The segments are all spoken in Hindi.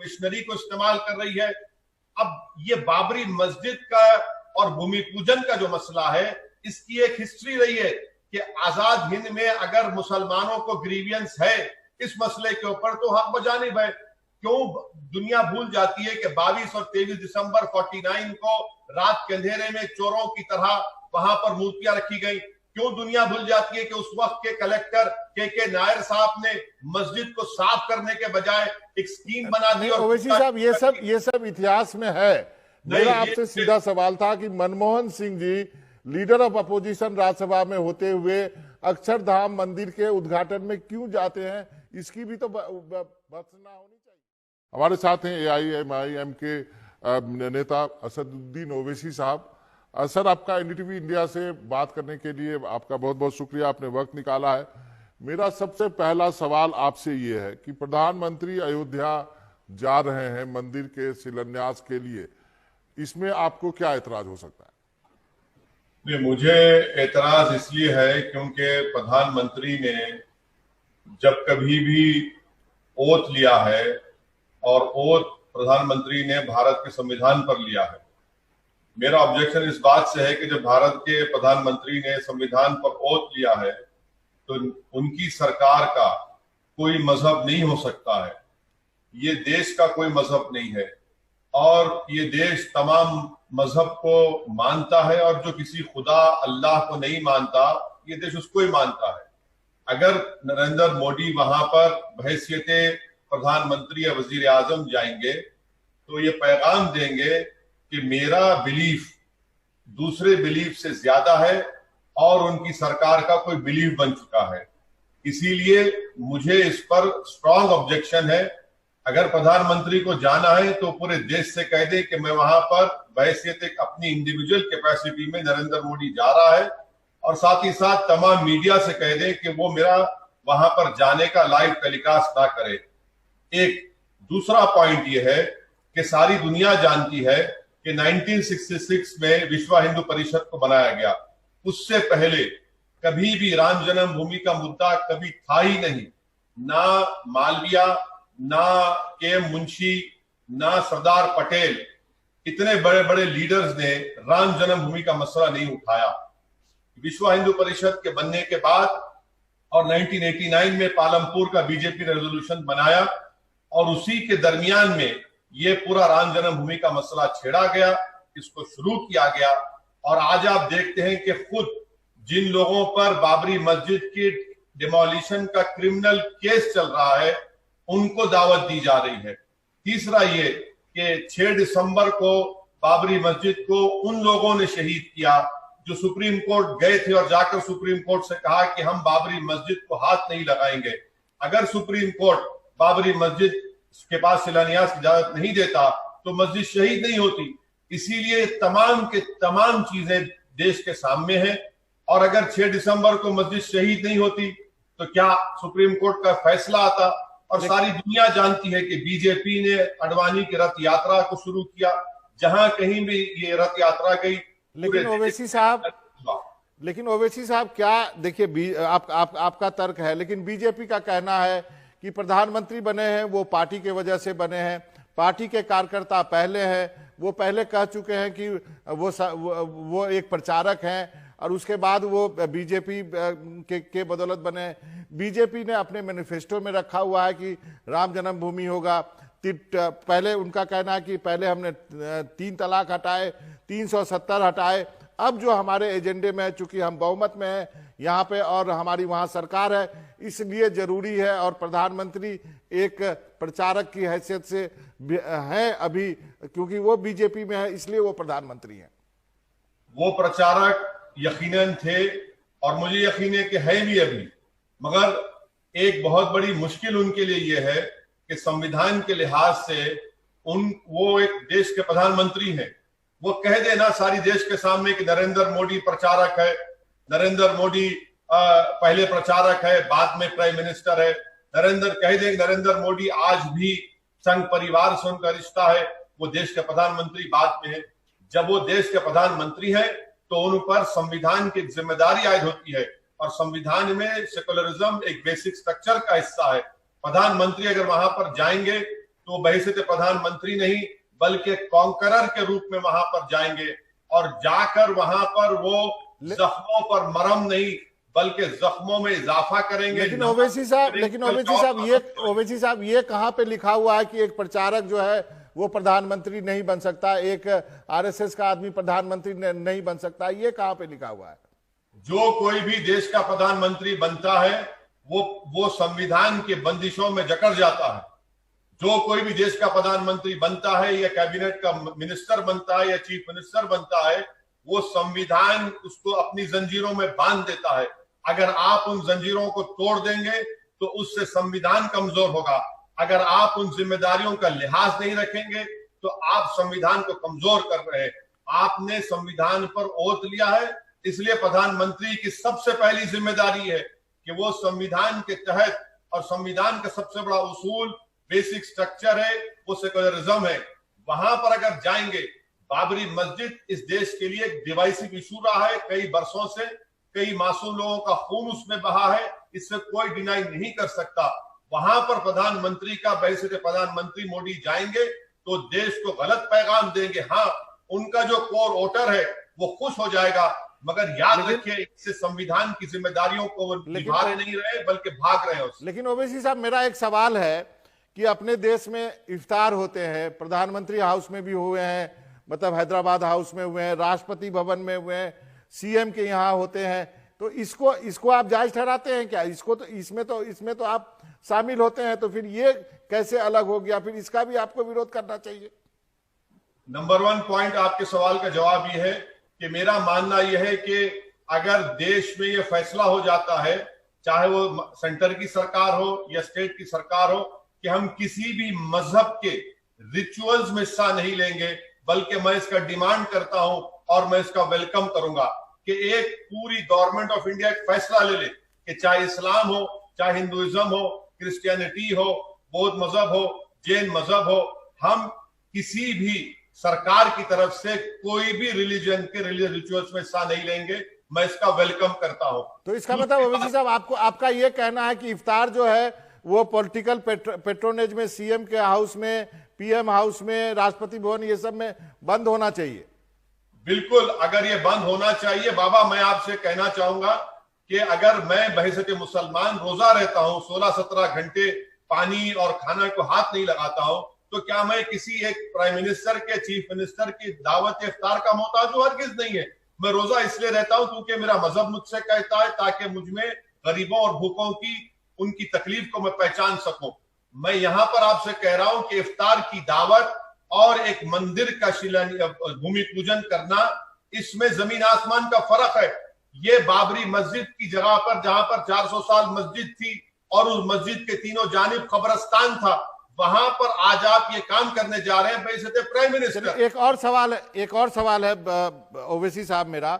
मिशनरी को इस्तेमाल कर रही है। अब ये बाबरी मस्जिद का और भूमि पूजन का जो मसला है, इसकी एक हिस्ट्री रही है कि आजाद हिंद में अगर मुसलमानों को ग्रीवियंस है इस मसले के ऊपर तो हक बजानिब है। क्यों दुनिया भूल जाती है कि 22 और 23 दिसंबर 49 को रात के अंधेरे में चोरों की तरह वहां पर मूर्तियां रखी गई? क्यों दुनिया भूल जाती है कि उस वक्त के कलेक्टर के नायर साहब ने मस्जिद को साफ करने के बजाय एक स्कीम बना दी? ओवैसी साहब, ये सब इतिहास में है। मेरा आपसे सीधा सवाल था कि Manmohan Singh ji leader of opposition Rajya Sabha में होते हुए अक्षरधाम मंदिर के उद्घाटन में क्यों जाते हैं, इसकी भी तो भर्त्सना होनी चाहिए। हमारे साथ हैं AIMIM के नेता असदुद्दीन ओवैसी साहब। सर, आपका NDTV इंडिया से बात करने के लिए आपका बहुत बहुत शुक्रिया, आपने वक्त निकाला है। मेरा सबसे पहला सवाल आपसे ये है कि प्रधानमंत्री अयोध्या जा रहे हैं मंदिर के शिलान्यास के लिए, इसमें आपको क्या एतराज हो सकता है? मुझे एतराज इसलिए है क्योंकि प्रधानमंत्री ने जब कभी भी ओथ लिया है, और ओथ प्रधानमंत्री ने भारत के संविधान पर लिया है। मेरा ऑब्जेक्शन इस बात से है कि जब भारत के प्रधानमंत्री ने संविधान पर ओथ लिया है तो उनकी सरकार का कोई मजहब नहीं हो सकता है। ये देश का कोई मजहब नहीं है और ये देश तमाम मजहब को मानता है, और जो किसी खुदा अल्लाह को नहीं मानता ये देश उसको ही मानता है। अगर नरेंद्र मोदी वहां पर बहैसियते प्रधानमंत्री या वजीर आजम जाएंगे तो ये पैगाम देंगे कि मेरा बिलीफ दूसरे बिलीफ से ज्यादा है और उनकी सरकार का कोई बिलीफ बन चुका है। इसीलिए मुझे इस पर स्ट्रांग ऑब्जेक्शन है। अगर प्रधानमंत्री को जाना है तो पूरे देश से कह दे कि मैं वहां पर बहैसियत एक अपनी इंडिविजुअल कैपेसिटी में नरेंद्र मोदी जा रहा है, और साथ ही साथ तमाम मीडिया से कह दे कि वो मेरा वहां पर जाने का लाइव टेलीकास्ट ना करे। एक दूसरा पॉइंट ये है कि सारी दुनिया जानती है कि 1966 में विश्व हिंदू परिषद को बनाया गया। उससे पहले कभी भी राम जन्मभूमि का मुद्दा कभी था ही नहीं। ना मालवीय, ना KM मुंशी, ना सरदार पटेल, इतने बड़े बड़े लीडर्स ने राम जन्मभूमि का मसला नहीं उठाया। विश्व हिंदू परिषद के बनने के बाद और 1989 में पालमपुर का बीजेपी रेजोल्यूशन बनाया, और उसी के दरमियान में ये पूरा राम जन्मभूमि का मसला छेड़ा गया, इसको शुरू किया गया। और आज आप देखते हैं कि खुद जिन लोगों पर बाबरी मस्जिद की डिमोलिशन का क्रिमिनल केस चल रहा है उनको दावत दी जा रही है। तीसरा ये कि 6 दिसंबर को बाबरी मस्जिद को उन लोगों ने शहीद किया जो सुप्रीम कोर्ट गए थे और जाकर सुप्रीम कोर्ट से कहा कि हम बाबरी मस्जिद को हाथ नहीं लगाएंगे। अगर सुप्रीम कोर्ट बाबरी मस्जिद के पास शिलान्यास की इजाजत नहीं देता तो मस्जिद शहीद नहीं होती। इसीलिए तमाम के तमाम चीजें देश के सामने हैं, और अगर 6 दिसंबर को मस्जिद शहीद नहीं होती तो क्या सुप्रीम कोर्ट का फैसला आता? और सारी दुनिया जानती है कि बीजेपी ने अडवाणी की रथ यात्रा को शुरू किया, जहां कहीं भी ये रथ यात्रा गई। लेकिन ओवैसी साहब क्या देखिए, आपका तर्क है, लेकिन बीजेपी का कहना है कि प्रधानमंत्री बने हैं वो पार्टी के वजह से बने हैं, पार्टी के कार्यकर्ता पहले हैं, वो पहले कह चुके हैं कि वो एक प्रचारक हैं, और उसके बाद वो बीजेपी के बदौलत बने। बीजेपी ने अपने मैनिफेस्टो में रखा हुआ है कि राम जन्मभूमि होगा। पहले उनका कहना है कि पहले हमने 3 तलाक हटाए, 370 हटाए। अब जो हमारे एजेंडे में है, चूंकि हम बहुमत में है यहाँ पे और हमारी वहाँ सरकार है, इसलिए जरूरी है, और प्रधानमंत्री एक प्रचारक की हैसियत से हैं अभी, क्योंकि वो बीजेपी में है इसलिए वो प्रधानमंत्री हैं। वो प्रचारक यकीनन थे और मुझे यकीन है कि है भी अभी, मगर एक बहुत बड़ी मुश्किल उनके लिए ये है कि संविधान के लिहाज से वो एक देश के प्रधानमंत्री हैं। वो कह देना सारी देश के सामने कि नरेंद्र मोदी प्रचारक है, नरेंद्र मोदी पहले प्रचारक है बाद में प्राइम मिनिस्टर है, नरेंद्र मोदी आज भी संघ परिवार से उनका रिश्ता है, वो देश के प्रधानमंत्री बाद में है। जब वो देश के प्रधानमंत्री हैं तो उन पर संविधान की जिम्मेदारी आयद होती है, और संविधान में सेकुलरिज्म एक बेसिक स्ट्रक्चर का हिस्सा है। प्रधानमंत्री अगर वहां पर जाएंगे तो बहैसियत प्रधानमंत्री नहीं बल्कि कॉन्करर के रूप में वहां पर जाएंगे और जाकर वहां पर वो जख्मों पर मरहम नहीं बल्कि जख्मों में इजाफा करेंगे। लेकिन ओवैसी साहब ये कहां पे लिखा हुआ है कि एक प्रचारक जो है वो प्रधानमंत्री नहीं बन सकता, एक आरएसएस का आदमी प्रधानमंत्री नहीं बन सकता, ये कहां पे लिखा हुआ है? जो कोई भी देश का प्रधानमंत्री बनता है वो संविधान के बंदिशों में जकड़ जाता है। जो कोई भी देश का प्रधानमंत्री बनता है या कैबिनेट का मिनिस्टर बनता है या चीफ मिनिस्टर बनता है, वो संविधान उसको अपनी जंजीरों में बांध देता है। अगर आप उन जंजीरों को तोड़ देंगे तो उससे संविधान कमजोर होगा। अगर आप उन जिम्मेदारियों का लिहाज नहीं रखेंगे तो आप संविधान को कमजोर कर रहे हैं। आपने संविधान पर ओथ लिया है, इसलिए प्रधानमंत्री की सबसे पहली जिम्मेदारी है कि वो संविधान के तहत, और संविधान का सबसे बड़ा उसूल बेसिक स्ट्रक्चर है वो सेक्युलरिज्म है, वहां पर अगर जाएंगे। बाबरी मस्जिद इस देश के लिए एक डिवाइसिव इशू रहा है, कई बरसों से कई मासूम लोगों का खून उसमें बहा है, इससे कोई डिनाई नहीं कर सकता। वहां पर प्रधानमंत्री का बहैसियत प्रधानमंत्री मोदी जाएंगे तो देश को गलत पैगाम देंगे। हाँ, उनका जो कोर वोटर है वो खुश हो जाएगा, मगर याद रखिए इससे संविधान की जिम्मेदारियों को निभा नहीं रहे बल्कि भाग रहे हैं उससे। लेकिन ओवैसी साहब, मेरा एक सवाल है कि अपने देश में इफ्तार होते हैं, प्रधानमंत्री हाउस में भी हुए हैं, मतलब हैदराबाद हाउस में हुए हैं, राष्ट्रपति भवन में हुए हैं, सीएम के यहाँ होते हैं, तो इसको आप जायज ठहराते हैं क्या? इसमें तो आप शामिल होते हैं, तो फिर ये कैसे अलग हो गया? फिर इसका भी आपको विरोध करना चाहिए। नंबर 1 पॉइंट आपके सवाल का जवाब ये है कि मेरा मानना यह है कि अगर देश में यह फैसला हो जाता है, चाहे वो सेंटर की सरकार हो या स्टेट की सरकार हो, कि हम किसी भी मजहब के रिचुअल्स में हिस्सा नहीं लेंगे, बल्कि मैं इसका डिमांड करता हूं और मैं इसका वेलकम करूंगा कि एक पूरी गवर्नमेंट ऑफ इंडिया एक फैसला ले ले कि चाहे इस्लाम हो, चाहे हिंदुइज्म हो, क्रिश्चियनिटी हो, बौद्ध मजहब हो, जैन मजहब हो, हम किसी भी सरकार की तरफ से कोई भी रिलीजन के रिलीजियस रिचुअल्स में हिस्सा नहीं लेंगे। मैं इसका वेलकम करता हूं। तो इसका मतलब ओवैसी साहब, आपका यह कहना है कि इफ्तार जो है वो पॉलिटिकल पेट्रोनेज में, सीएम के हाउस में, पीएम हाउस में, राष्ट्रपति भवन, ये सब में बंद होना चाहिए? बिल्कुल, अगर ये बंद होना चाहिए। बाबा, मैं आपसे कहना चाहूंगा कि अगर मैं बहैसियत मुसलमान रोजा रहता हूं, 16-17 घंटे पानी और खाना को हाथ नहीं लगाता हूं, तो क्या मैं किसी एक प्राइम मिनिस्टर के, चीफ मिनिस्टर की दावत इफ्तार का मोहताज हूं? हरगिज नहीं है। मैं रोजा इसलिए रहता हूं क्योंकि मेरा मजहब मुझसे कहता है, ताकि मुझमें गरीबों और भूखों की उनकी तकलीफ को मैं पहचान सकूं। मैं यहां पर आपसे कह रहा हूं कि इफ्तार की दावत और एक मंदिर का भूमि पूजन करना, इसमें जमीन आसमान का फर्क है। ये बाबरी मस्जिद की जगह पर, जहां पर 400 साल मस्जिद थी और उस मस्जिद के तीनों जानिब कब्रिस्तान था, वहां पर आज आप ये काम करने जा रहे हैं बेइज्जत प्राइम मिनिस्टर। एक और सवाल है ओवैसी साहब मेरा।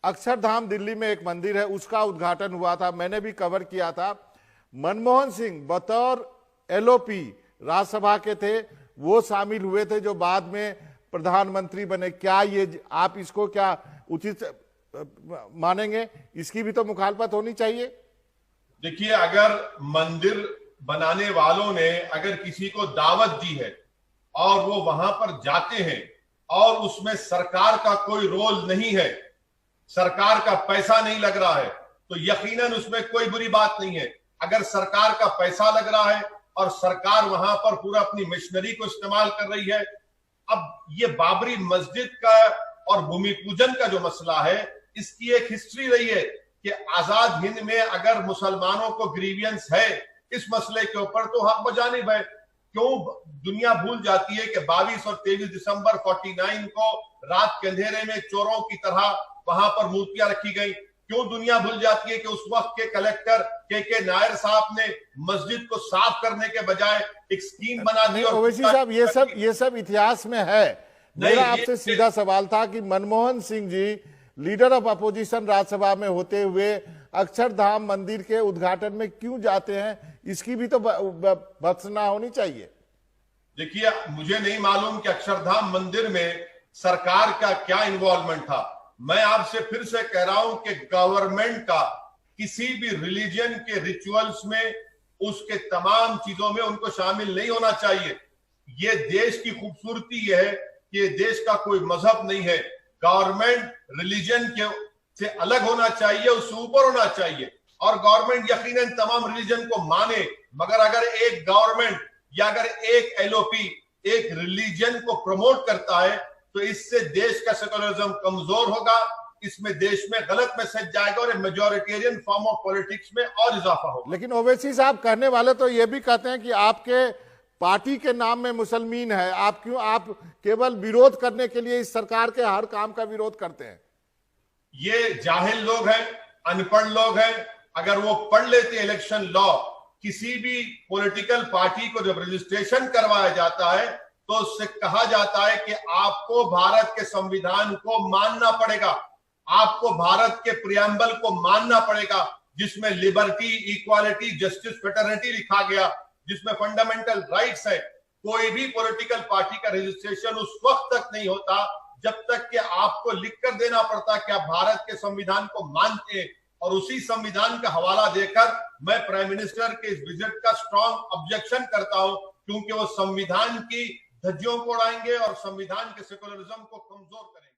अक्षरधाम दिल्ली में एक मंदिर है, उसका उद्घाटन हुआ था, मैंने भी कवर किया था। मनमोहन सिंह बतौर एलओपी राज्यसभा के थे, वो शामिल हुए थे जो बाद में प्रधानमंत्री बने। क्या ये आप इसको क्या उचित मानेंगे? इसकी भी तो मुखालफत होनी चाहिए। देखिए, अगर मंदिर बनाने वालों ने अगर किसी को दावत दी है और वो वहां पर जाते हैं और उसमें सरकार का कोई रोल नहीं है, सरकार का पैसा नहीं लग रहा है, तो यकीनन उसमें कोई बुरी बात नहीं है। अगर सरकार का पैसा लग रहा है और सरकार वहां पर पूरा अपनी मशीनरी को इस्तेमाल कर रही है। अब ये बाबरी मस्जिद का और भूमि पूजन का जो मसला है, इसकी एक हिस्ट्री रही है कि आजाद हिंद में अगर मुसलमानों को ग्रीवियंस है इस मसले के ऊपर, तो हक बजानिब है। क्यों दुनिया भूल जाती है कि 22 और 23 दिसंबर 49 को रात के अंधेरे में चोरों की तरह वहां पर मूर्तियां रखी गई? क्यों दुनिया भूल जाती है कि उस वक्त के कलेक्टर के नायर साहब ने मस्जिद को साफ करने के बजाय एक स्कीम बना दी? ओवैसी साहब, ये सब इतिहास में है। मेरा आपसे सीधा सवाल था कि Manmohan Singh ji leader of opposition Rajya Sabha में होते हुए अक्षरधाम मंदिर के उद्घाटन में क्यों जाते हैं? इसकी भी तो भर्त्सना होनी चाहिए। देखिए, मुझे नहीं मालूम कि अक्षरधाम मंदिर में सरकार का क्या इन्वॉल्वमेंट था। मैं आपसे फिर से कह रहा हूं कि गवर्नमेंट का किसी भी रिलीजन के रिचुअल्स में, उसके तमाम चीजों में उनको शामिल नहीं होना चाहिए। ये देश की खूबसूरती है कि ये देश का कोई मजहब नहीं है। गवर्नमेंट रिलीजन के से अलग होना चाहिए, उससे ऊपर होना चाहिए, और गवर्नमेंट यकीनन तमाम रिलीजन को माने, मगर अगर एक गवर्नमेंट या अगर एक एलओपी एक रिलीजन को प्रमोट करता है तो इससे देश का सेकुलरिज्म कमजोर होगा, इसमें देश में गलत मैसेज जाएगा और मेजॉरिटेरियन फॉर्म ऑफ पॉलिटिक्स में और इजाफा होगा। लेकिन ओवैसी साहब कहने वाले तो ये भी कहते हैं कि आपके पार्टी के नाम में मुसलमान है, आप क्यों आप केवल विरोध करने के लिए इस सरकार के हर काम का विरोध करते हैं? ये जाहिल लोग हैं, अनपढ़ लोग हैं। अगर वो पढ़ लेते इलेक्शन लॉ, किसी भी पॉलिटिकल पार्टी को जब रजिस्ट्रेशन करवाया जाता है तो उससे कहा जाता है कि आपको भारत के संविधान को मानना पड़ेगा, आपको भारत के प्रियम्बल को मानना पड़ेगा, जिसमें लिबर्टी, इक्वालिटी, जस्टिस, फ्रेटर्निटी लिखा गया, जिसमें फंडामेंटल राइट्स है। कोई भी पॉलिटिकल पार्टी का रजिस्ट्रेशन उस वक्त तक नहीं होता जब तक कि आपको लिखकर देना पड़ता कि आप भारत के संविधान को मानते हैं। और उसी संविधान का हवाला देकर मैं प्राइम मिनिस्टर के इस विजिट का स्ट्रॉन्ग ऑब्जेक्शन करता हूं, क्योंकि वो संविधान की धज्जियों को उड़ाएंगे और संविधान के सेकुलरिज्म को कमजोर करेंगे।